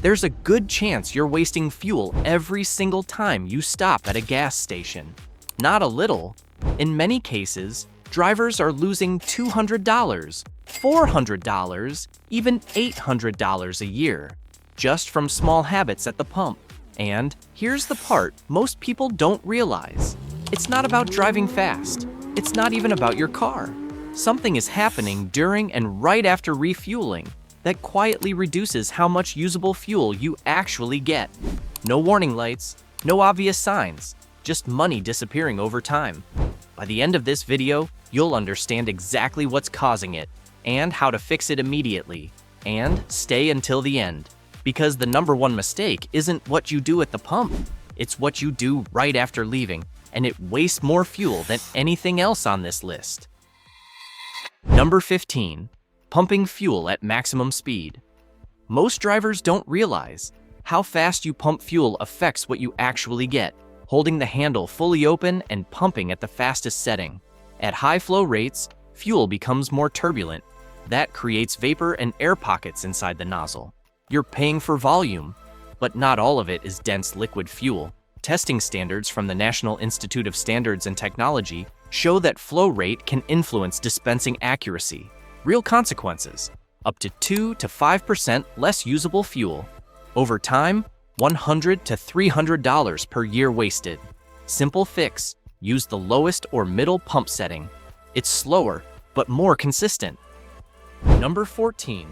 there's a good chance you're wasting fuel every single time you stop at a gas station. Not a little. In many cases, drivers are losing $200, $400, even $800 a year, just from small habits at the pump. And here's the part most people don't realize. It's not about driving fast. It's not even about your car. Something is happening during and right after refueling that quietly reduces how much usable fuel you actually get. No warning lights, no obvious signs, just money disappearing over time. By the end of this video, you'll understand exactly what's causing it and how to fix it immediately. And stay until the end, because the number one mistake isn't what you do at the pump. It's what you do right after leaving, and it wastes more fuel than anything else on this list. Number 15. Pumping fuel at maximum speed. Most drivers don't realize how fast you pump fuel affects what you actually get. Holding the handle fully open and pumping at the fastest setting. At high flow rates, fuel becomes more turbulent. That creates vapor and air pockets inside the nozzle. You're paying for volume, but not all of it is dense liquid fuel. Testing standards from the National Institute of Standards and Technology show that flow rate can influence dispensing accuracy. Real consequences: up to 2 to 5% less usable fuel. Over time, $100 to $300 per year wasted. Simple fix: use the lowest or middle pump setting. It's slower, but more consistent. Number 14.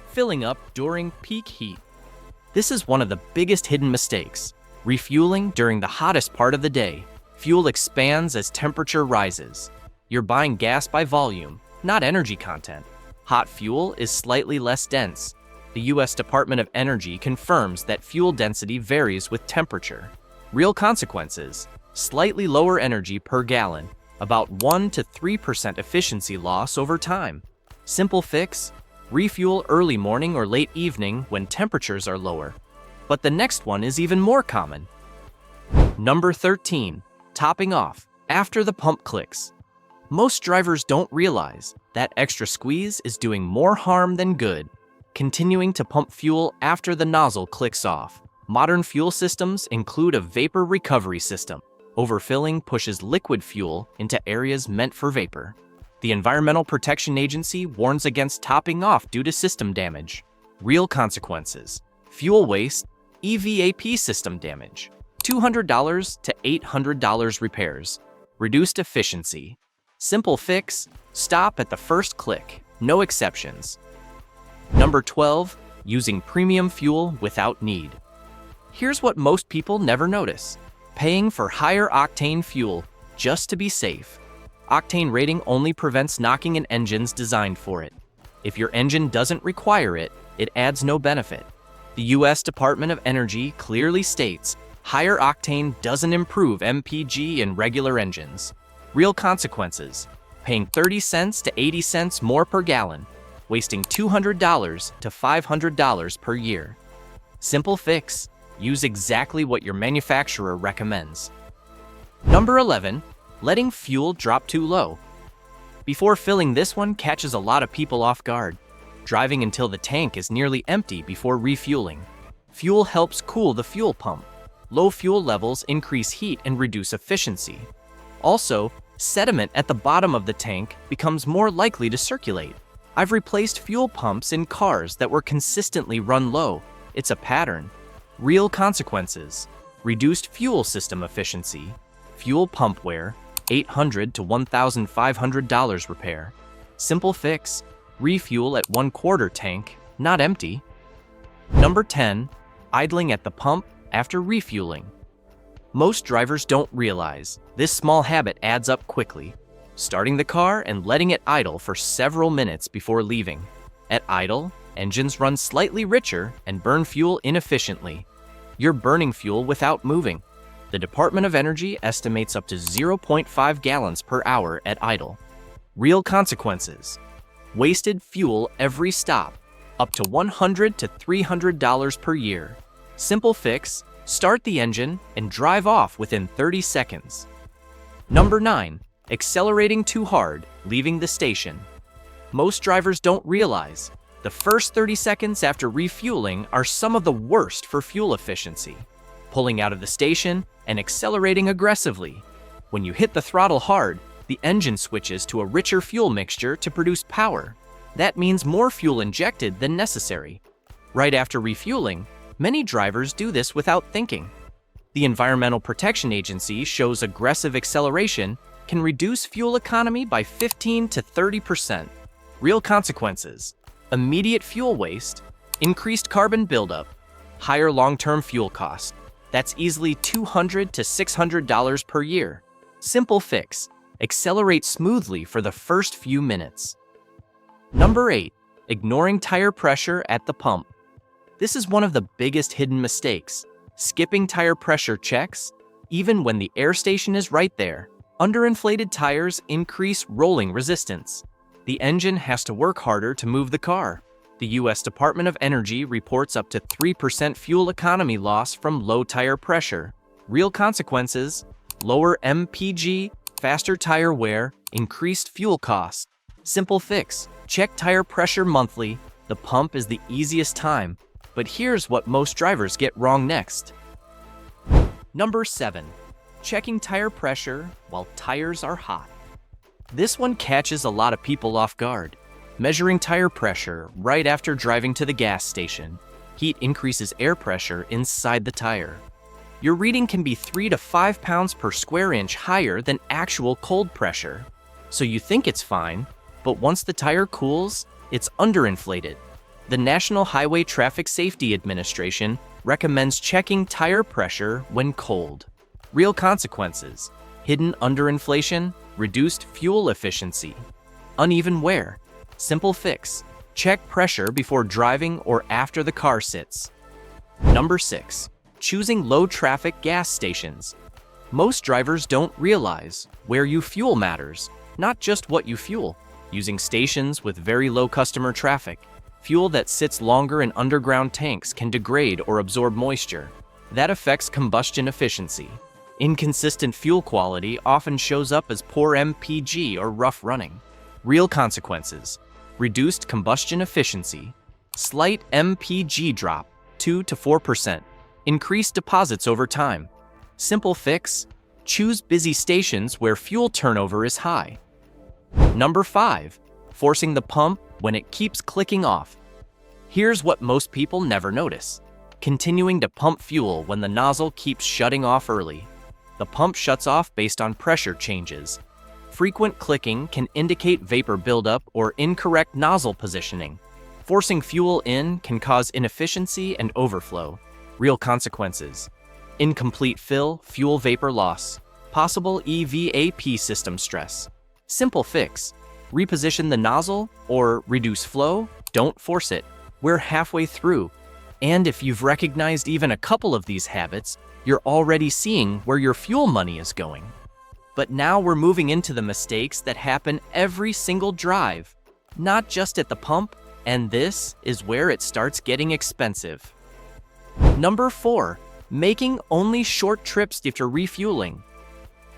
Filling up during peak heat. This is one of the biggest hidden mistakes. Refueling during the hottest part of the day. Fuel expands as temperature rises. You're buying gas by volume, not energy content. Hot fuel is slightly less dense. The U.S. Department of Energy confirms that fuel density varies with temperature. Real consequences: slightly lower energy per gallon, about 1 to 3% efficiency loss over time. Simple fix: refuel early morning or late evening when temperatures are lower. But the next one is even more common. Number 13. Topping off after the pump clicks. Most drivers don't realize that extra squeeze is doing more harm than good. Continuing to pump fuel after the nozzle clicks off. Modern fuel systems include a vapor recovery system. Overfilling pushes liquid fuel into areas meant for vapor. The Environmental Protection Agency warns against topping off due to system damage. Real consequences: fuel waste, EVAP system damage, $200 to $800 repairs, reduced efficiency. Simple fix: stop at the first click, no exceptions. Number 12. Using premium fuel without need. Here's what most people never notice: paying for higher octane fuel just to be safe. Octane rating only prevents knocking an engines designed for it. If your engine doesn't require it, it adds no benefit. The U.S. Department of Energy clearly states higher octane doesn't improve MPG in regular engines. Real consequences: paying 30 cents to 80 cents more per gallon, wasting $200 to $500 per year. Simple fix: use exactly what your manufacturer recommends. Number 11. Letting fuel drop too low. Before filling, this one catches a lot of people off guard. Driving until the tank is nearly empty before refueling. Fuel helps cool the fuel pump. Low fuel levels increase heat and reduce efficiency. Also, sediment at the bottom of the tank becomes more likely to circulate. I've replaced fuel pumps in cars that were consistently run low. It's a pattern. Real consequences: reduced fuel system efficiency. Fuel pump wear, $800 to $1,500 repair. Simple fix: refuel at 1/4 tank, not empty. Number 10. Idling at the pump after refueling. Most drivers don't realize this small habit adds up quickly. Starting the car and letting it idle for several minutes before leaving. At idle, engines run slightly richer and burn fuel inefficiently. You're burning fuel without moving. The Department of Energy estimates up to 0.5 gallons per hour at idle. Real consequences: wasted fuel every stop, up to $100 to $300 per year. Simple fix: start the engine and drive off within 30 seconds. Number 9. Accelerating too hard, leaving the station. Most drivers don't realize The first 30 seconds after refueling are some of the worst for fuel efficiency. Pulling out of the station and accelerating aggressively. When you hit the throttle hard, the engine switches to a richer fuel mixture to produce power. That means more fuel injected than necessary. Right after refueling, many drivers do this without thinking. The Environmental Protection Agency shows aggressive acceleration can reduce fuel economy by 15 to 30%. Real consequences: immediate fuel waste, increased carbon buildup, higher long-term fuel cost. That's easily $200 to $600 per year. Simple fix: accelerate smoothly for the first few minutes. Number 8. Ignoring tire pressure at the pump. This is one of the biggest hidden mistakes. Skipping tire pressure checks, even when the air station is right there. Underinflated tires increase rolling resistance. The engine has to work harder to move the car. The U.S. Department of Energy reports up to 3% fuel economy loss from low tire pressure. Real consequences: lower MPG, faster tire wear, increased fuel costs. Simple fix: check tire pressure monthly. The pump is the easiest time. But here's what most drivers get wrong next. Number 7. Checking tire pressure while tires are hot. This one catches a lot of people off guard. Measuring tire pressure right after driving to the gas station. Heat increases air pressure inside the tire. Your reading can be 3 to 5 pounds per square inch higher than actual cold pressure. So you think it's fine, but once the tire cools, it's underinflated. The National Highway Traffic Safety Administration recommends checking tire pressure when cold. Real consequences: hidden underinflation, reduced fuel efficiency, uneven wear. Simple fix: check pressure before driving or after the car sits. Number 6. Choosing low-traffic gas stations. Most drivers don't realize where you fuel matters, not just what you fuel. Using stations with very low customer traffic. Fuel that sits longer in underground tanks can degrade or absorb moisture. That affects combustion efficiency. Inconsistent fuel quality often shows up as poor MPG or rough running. Real consequences: reduced combustion efficiency, slight MPG drop, 2 to 4%, increased deposits over time. Simple fix: choose busy stations where fuel turnover is high. Number 5. Forcing the pump when it keeps clicking off. Here's what most people never notice: continuing to pump fuel when the nozzle keeps shutting off early. The pump shuts off based on pressure changes. Frequent clicking can indicate vapor buildup or incorrect nozzle positioning. Forcing fuel in can cause inefficiency and overflow. Real consequences: incomplete fill, fuel vapor loss, possible EVAP system stress. Simple fix: reposition the nozzle or reduce flow. Don't force it. We're halfway through. And if you've recognized even a couple of these habits, you're already seeing where your fuel money is going. But now we're moving into the mistakes that happen every single drive, not just at the pump, and this is where it starts getting expensive. Number 4. Making only short trips after refueling.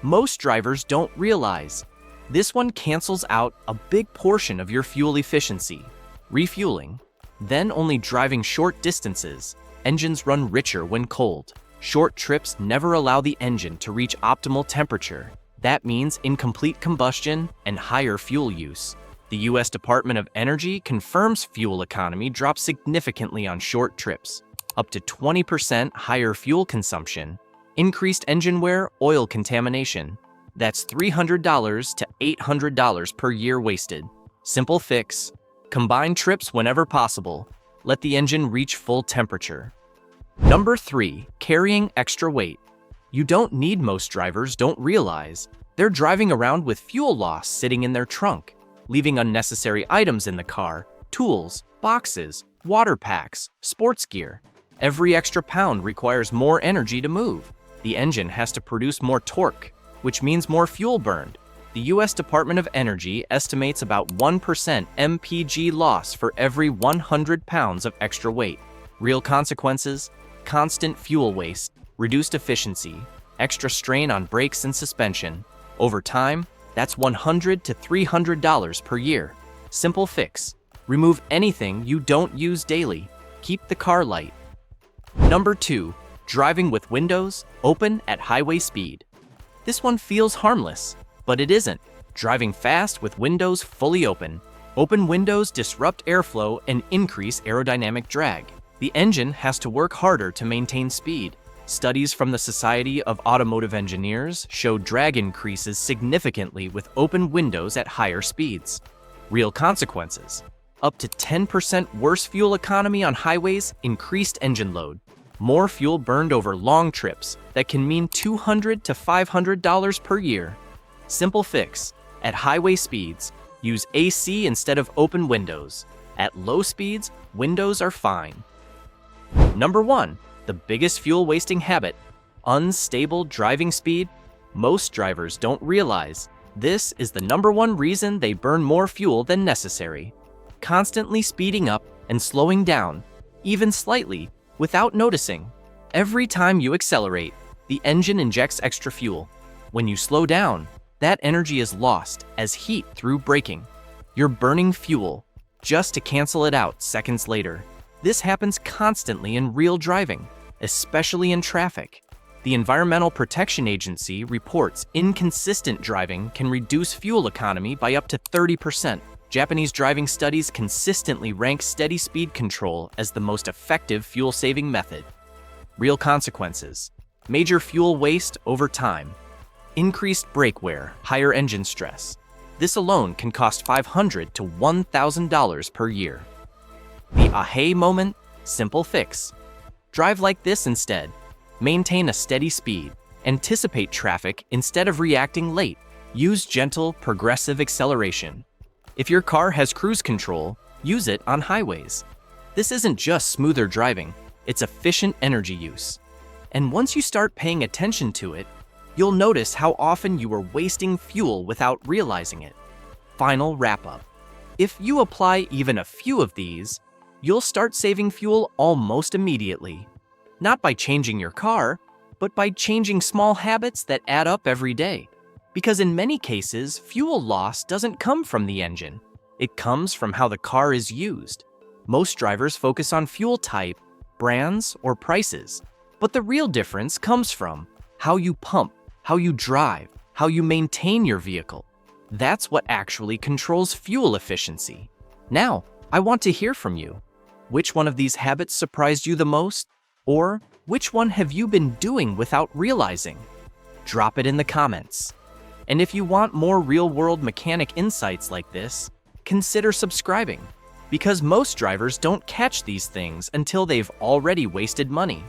Most drivers don't realize this one cancels out a big portion of your fuel efficiency. Refueling, then only driving short distances. Engines run richer when cold. Short trips never allow the engine to reach optimal temperature. That means incomplete combustion and higher fuel use. The U.S. Department of Energy confirms fuel economy drops significantly on short trips. Up to 20% higher fuel consumption, increased engine wear, oil contamination. That's $300 to $800 per year wasted. Simple fix: combine trips whenever possible. Let the engine reach full temperature. Number 3. Carrying extra weight. You don't need. Most drivers don't realize they're driving around with fuel loss sitting in their trunk, leaving unnecessary items in the car: tools, boxes, water packs, sports gear. Every extra pound requires more energy to move. The engine has to produce more torque, which means more fuel burned. The U.S. Department of Energy estimates about 1% MPG loss for every 100 pounds of extra weight. Real consequences: constant fuel waste, reduced efficiency, extra strain on brakes and suspension. Over time, that's $100 to $300 per year. Simple fix: Remove anything you don't use daily. Keep the car light. Number 2. Driving with windows open at highway speed. This one feels harmless, but it isn't. Driving fast with windows fully open. Open windows disrupt airflow and increase aerodynamic drag. The engine has to work harder to maintain speed. Studies from the Society of Automotive Engineers show drag increases significantly with open windows at higher speeds. Real consequences: up to 10% worse fuel economy on highways, increased engine load, more fuel burned over long trips that can mean $200 to $500 per year. Simple fix: at highway speeds, use AC instead of open windows. At low speeds, windows are fine. Number 1. The biggest fuel-wasting habit: unstable driving speed. Most drivers don't realize this is the number one reason they burn more fuel than necessary. Constantly speeding up and slowing down, even slightly, without noticing. Every time you accelerate, the engine injects extra fuel. When you slow down, that energy is lost as heat through braking. You're burning fuel just to cancel it out seconds later. This happens constantly in real driving, especially in traffic. The Environmental Protection Agency reports inconsistent driving can reduce fuel economy by up to 30%. Japanese driving studies consistently rank steady speed control as the most effective fuel-saving method. Real consequences: major fuel waste over time, increased brake wear, higher engine stress. This alone can cost $500 to $1,000 per year. The aha moment: simple fix. Drive like this instead. Maintain a steady speed. Anticipate traffic instead of reacting late. Use gentle, progressive acceleration. If your car has cruise control, use it on highways. This isn't just smoother driving, it's efficient energy use. And once you start paying attention to it, you'll notice how often you are wasting fuel without realizing it. Final wrap-up: if you apply even a few of these, you'll start saving fuel almost immediately. Not by changing your car, but by changing small habits that add up every day. Because in many cases, fuel loss doesn't come from the engine. It comes from how the car is used. Most drivers focus on fuel type, brands, or prices. But the real difference comes from how you pump, how you drive, how you maintain your vehicle. That's what actually controls fuel efficiency. Now, I want to hear from you. Which one of these habits surprised you the most? Or which one have you been doing without realizing? Drop it in the comments. And if you want more real-world mechanic insights like this, consider subscribing, because most drivers don't catch these things until they've already wasted money.